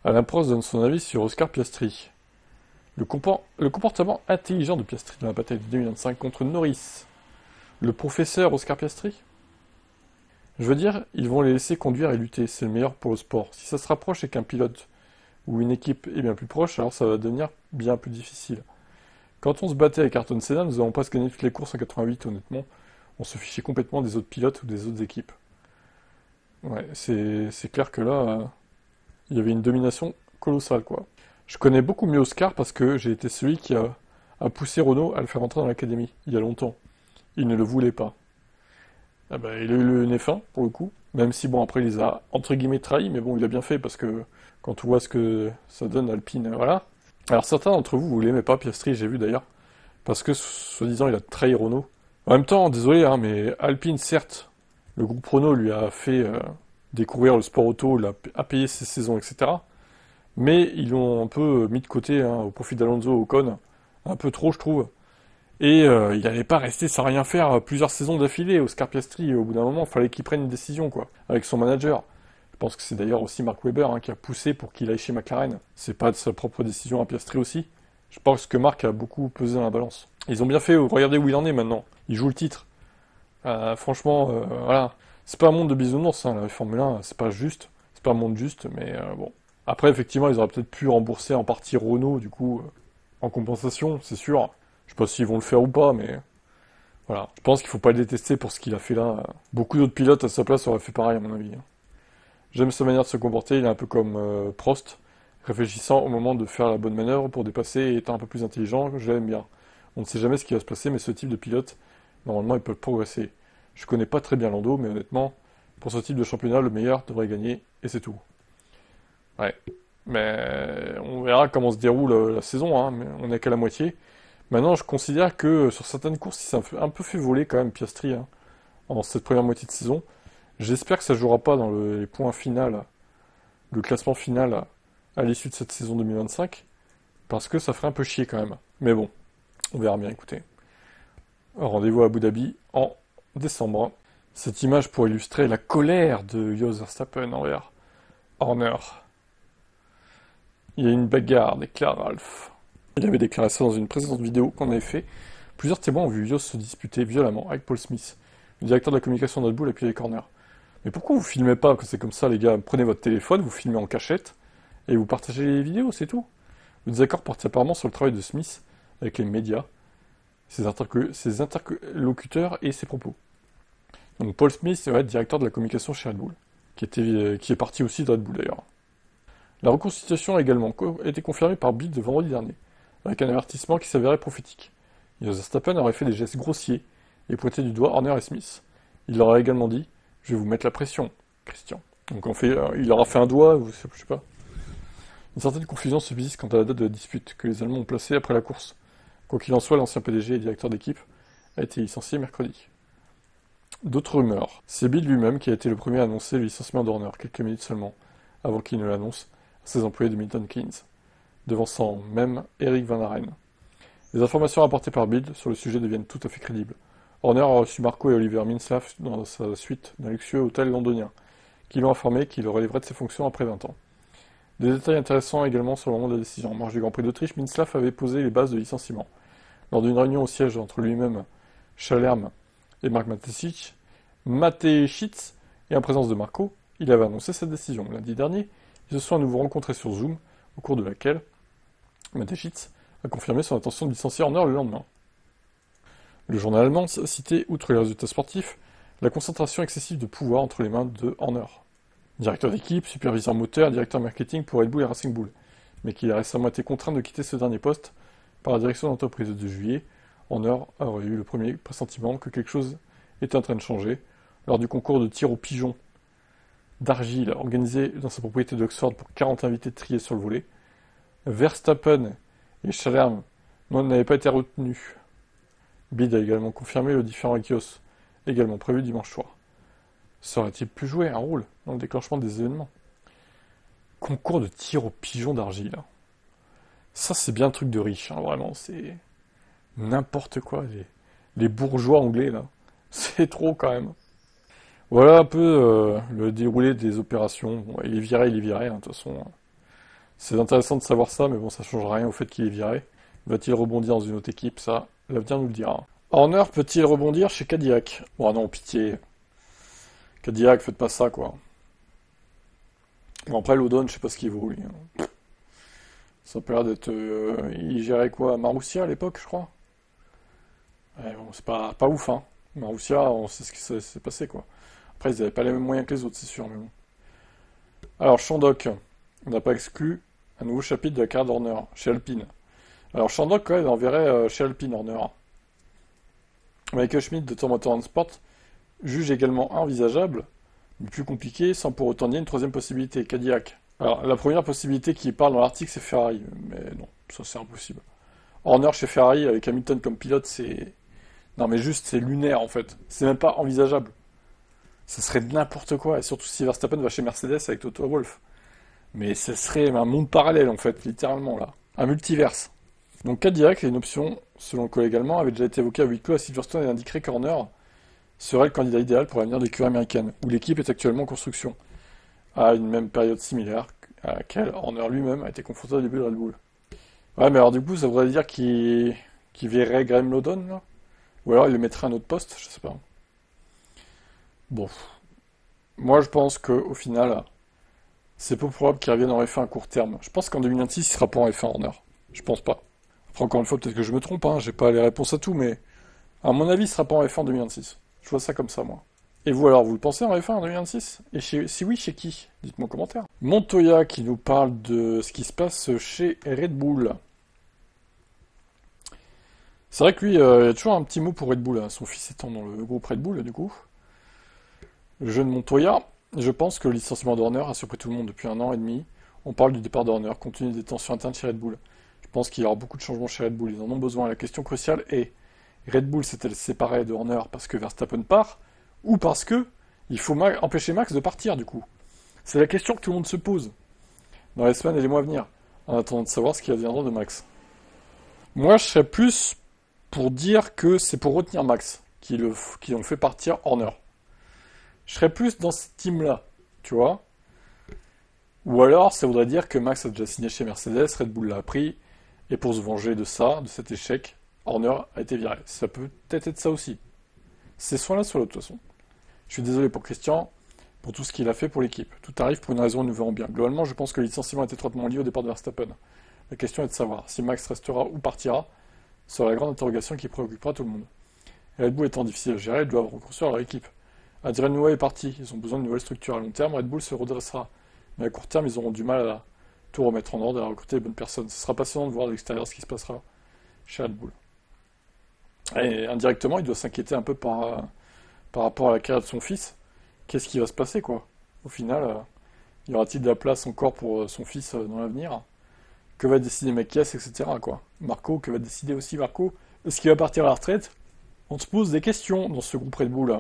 Alain Prost donne son avis sur Oscar Piastri. Le comportement intelligent de Piastri dans la bataille de 2025 contre Norris. Le professeur Oscar Piastri. Je veux dire, ils vont les laisser conduire et lutter, c'est le meilleur pour le sport. Si ça se rapproche et qu'un pilote ou une équipe est bien plus proche, alors ça va devenir bien plus difficile. Quand on se battait avec Ayrton Senna, nous n'avons pas gagné toutes les courses en 88, honnêtement. On se fichait complètement des autres pilotes ou des autres équipes. Ouais, c'est clair que là, il y avait une domination colossale, quoi. Je connais beaucoup mieux Oscar parce que j'ai été celui qui a poussé Renault à le faire entrer dans l'académie, il y a longtemps. Il ne le voulait pas. Ah bah, il a eu le nez fin, pour le coup. Même si, bon, après, il les a, entre guillemets, trahis, mais bon, il a bien fait, parce que quand on voit ce que ça donne Alpine, voilà. Alors, certains d'entre vous, vous l'aimez pas, Piastri, j'ai vu d'ailleurs, parce que, soi-disant, il a trahi Renault. En même temps, désolé, hein, mais Alpine, certes, le groupe Renault lui a fait découvrir le sport auto, a payé ses saisons, etc. Mais ils l'ont un peu mis de côté, hein, au profit d'Alonso, Ocon, un peu trop, je trouve. Et il n'allait pas rester sans rien faire plusieurs saisons d'affilée. Oscar Piastri, au bout d'un moment, il fallait qu'il prenne une décision, quoi, avec son manager. Je pense que c'est d'ailleurs aussi Mark Webber qui a poussé pour qu'il aille chez McLaren. C'est pas de sa propre décision à Piastri aussi. Je pense que Mark a beaucoup pesé dans la balance. Ils ont bien fait, regardez où il en est maintenant. Il joue le titre. Franchement, voilà. C'est pas un monde de bisounours, hein, la Formule 1, c'est pas juste. C'est pas un monde juste, mais bon. Après, effectivement, ils auraient peut-être pu rembourser en partie Renault, du coup, en compensation, c'est sûr. Je sais pas s'ils vont le faire ou pas, mais voilà. Je pense qu'il faut pas le détester pour ce qu'il a fait là. Beaucoup d'autres pilotes à sa place auraient fait pareil, à mon avis. J'aime sa manière de se comporter, il est un peu comme Prost, réfléchissant au moment de faire la bonne manœuvre pour dépasser et étant un peu plus intelligent, je l'aime bien. On ne sait jamais ce qui va se passer, mais ce type de pilote, normalement, ils peuvent progresser. Je connais pas très bien Lando, mais honnêtement, pour ce type de championnat, le meilleur devrait gagner, et c'est tout. Ouais. Mais on verra comment se déroule la saison, hein, mais on n'est qu'à la moitié. Maintenant, je considère que sur certaines courses, il s'est un peu fait voler quand même Piastri, hein, en cette première moitié de saison. J'espère que ça ne jouera pas dans les points finaux, le classement final à l'issue de cette saison 2025, parce que ça ferait un peu chier quand même. Mais bon, on verra bien, écoutez. Rendez-vous à Abu Dhabi en décembre. Cette image pour illustrer la colère de Jos Verstappen envers Horner. Il y a une bagarre, déclare Ralph. Il avait déclaré ça dans une précédente vidéo qu'on avait fait. Plusieurs témoins ont vu Jos se disputer violemment avec Paul Smith, le directeur de la communication de Red Bull, appuyé les corners. Mais pourquoi vous filmez pas que c'est comme ça, les gars? Prenez votre téléphone, vous filmez en cachette, et vous partagez les vidéos, c'est tout. Le désaccord porte apparemment sur le travail de Smith avec les médias, ses interlocuteurs et ses propos. Donc Paul Smith va être directeur de la communication chez Red Bull, qui est parti aussi de Red Bull d'ailleurs. La reconstitution a également été confirmée par Bild de vendredi dernier, avec un avertissement qui s'avérait prophétique. Jos Verstappen aurait fait des gestes grossiers et pointé du doigt Horner et Smith. Il leur a également dit « Je vais vous mettre la pression, Christian ». Donc il leur a fait un doigt, ou je sais pas. Une certaine confusion subsiste quant à la date de la dispute que les Allemands ont placée après la course. Quoi qu'il en soit, l'ancien PDG et directeur d'équipe a été licencié mercredi. D'autres rumeurs. C'est Bill lui-même qui a été le premier à annoncer le licenciement d'Horner, quelques minutes seulement, avant qu'il ne l'annonce à ses employés de Milton Keynes, devançant même Eric Van Haren. Les informations rapportées par Bild sur le sujet deviennent tout à fait crédibles. Horner a reçu Marco et Oliver Mintzlaff dans sa suite d'un luxueux hôtel londonien, qui l'ont informé qu'il relèverait de ses fonctions après 20 ans. Des détails intéressants également sur le moment de la décision. En marge du Grand Prix d'Autriche, Mintzlaff avait posé les bases de licenciement. Lors d'une réunion au siège entre lui-même, Chalerme et Marc Mateschitz, et en présence de Marco, il avait annoncé cette décision. Lundi dernier, ils se sont à nouveau rencontrés sur Zoom, au cours de laquelle Mateschitz a confirmé son intention de licencier Horner le lendemain. Le journal allemand citait, outre les résultats sportifs, la concentration excessive de pouvoir entre les mains de Horner. Directeur d'équipe, superviseur moteur, directeur marketing pour Red Bull et Racing Bull, mais qu'il a récemment été contraint de quitter ce dernier poste par la direction d'entreprise de juillet. Horner aurait eu le premier pressentiment que quelque chose était en train de changer lors du concours de tir au pigeon d'argile organisé dans sa propriété d'Oxford pour 40 invités triés sur le volet. Verstappen et Chalerme n'avaient pas été retenus. Bid a également confirmé le différend avec Jos, également prévu dimanche soir. Saurait-il pu jouer un rôle dans le déclenchement des événements? Concours de tir au pigeon d'argile. Ça, c'est bien un truc de riche, hein, vraiment, c'est n'importe quoi. Les bourgeois anglais, là, c'est trop quand même. Voilà un peu le déroulé des opérations. Bon, il est viré, hein, de toute façon. C'est intéressant de savoir ça, mais bon, ça change rien au fait qu'il est viré. Va-t-il rebondir dans une autre équipe? Ça, l'avenir nous le dira. Horner peut-il rebondir chez Cadillac? Oh non, pitié. Cadillac, faites pas ça, quoi. Bon, après, Lodon, je sais pas ce qu'il vaut, lui. Ça a l'air d'être... il gérait quoi? Marussia, à l'époque, je crois? Ouais, bon, c'est pas ouf, hein. Marussia, on sait ce qui s'est passé, quoi. Après, ils avaient pas les mêmes moyens que les autres, c'est sûr, mais bon. Alors, Shandok. On n'a pas exclu un nouveau chapitre de la carrière d'Horner, chez Alpine. Alors, Shandok, ouais, il enverrait chez Alpine, Horner. Michael Schmidt de Tom Motorrad Sport juge également envisageable, mais plus compliqué, sans pour autant nier une troisième possibilité, Cadillac. Alors, la première possibilité qui parle dans l'article, c'est Ferrari, mais non, ça c'est impossible. Horner chez Ferrari, avec Hamilton comme pilote, c'est... Non mais juste, c'est lunaire en fait. C'est même pas envisageable. Ça serait n'importe quoi, et surtout si Verstappen va chez Mercedes avec Toto Wolff. Mais ce serait un monde parallèle en fait, littéralement là. Un multiverse. Donc Cadillac est une option, selon le collègue allemand, avait déjà été évoquée à huis clos à Silverstone et indiquerait qu'Horner serait le candidat idéal pour l'avenir de l'écurie américaine, où l'équipe est actuellement en construction, à une même période similaire à laquelle Horner lui-même a été confronté au début de Red Bull. Ouais, mais alors du coup, ça voudrait dire qu'il verrait Graham Lodon, là? Ou alors il le mettrait à un autre poste, je sais pas. Bon. Moi, je pense qu'au final, c'est peu probable qu'il revienne en F1 à court terme. Je pense qu'en 2026, il sera pas en F1 Horner. Je pense pas. Après, encore une fois, peut-être que je me trompe, hein, j'ai pas les réponses à tout, mais à mon avis, il sera pas en F1 en 2026. Je vois ça comme ça, moi. Et vous alors, vous le pensez en F1 en 2026? Et si oui, chez qui? Dites-moi en commentaire. Montoya qui nous parle de ce qui se passe chez Red Bull. C'est vrai que lui, il y a toujours un petit mot pour Red Bull, hein, son fils étant dans le groupe Red Bull, du coup. Le jeune Montoya, je pense que le licenciement d'Horner a surpris tout le monde depuis 1 an et demi. On parle du départ d'Horner, compte tenu des tensions internes chez Red Bull. Je pense qu'il y aura beaucoup de changements chez Red Bull, ils en ont besoin. La question cruciale est, Red Bull s'est-elle séparée de Horner parce que Verstappen part, ou parce que il faut empêcher Max de partir, du coup? C'est la question que tout le monde se pose dans les semaines et les mois à venir, en attendant de savoir ce qui adviendra de Max. Moi, je serais plus pour dire que c'est pour retenir Max qui ont fait partir Horner. Je serais plus dans ce team-là, tu vois. Ou alors, ça voudrait dire que Max a déjà signé chez Mercedes, Red Bull l'a appris, et pour se venger de ça, de cet échec, Horner a été viré. Ça peut peut-être être ça aussi. C'est soit l'un soit l'autre, de toute façon. Je suis désolé pour Christian, pour tout ce qu'il a fait pour l'équipe. Tout arrive pour une raison, nous verrons bien. Globalement, je pense que le licenciement est étroitement lié au départ de Verstappen. La question est de savoir si Max restera ou partira, sera la grande interrogation qui préoccupera tout le monde. Et Red Bull étant difficile à gérer, ils doivent reconstruire leur équipe. Adrian Newey est parti, ils ont besoin de nouvelles structures à long terme, Red Bull se redressera. Mais à court terme, ils auront du mal à tout remettre en ordre et à recruter les bonnes personnes. Ce sera passionnant de voir de l'extérieur ce qui se passera chez Red Bull. Et indirectement, il doit s'inquiéter un peu par rapport à la carrière de son fils. Qu'est-ce qui va se passer, quoi? Au final, y aura-t-il de la place encore pour son fils dans l'avenir? Que va décider Makias, etc., quoi? Marco, que va décider aussi Marco? Est-ce qu'il va partir à la retraite? On se pose des questions dans ce groupe Red Bull.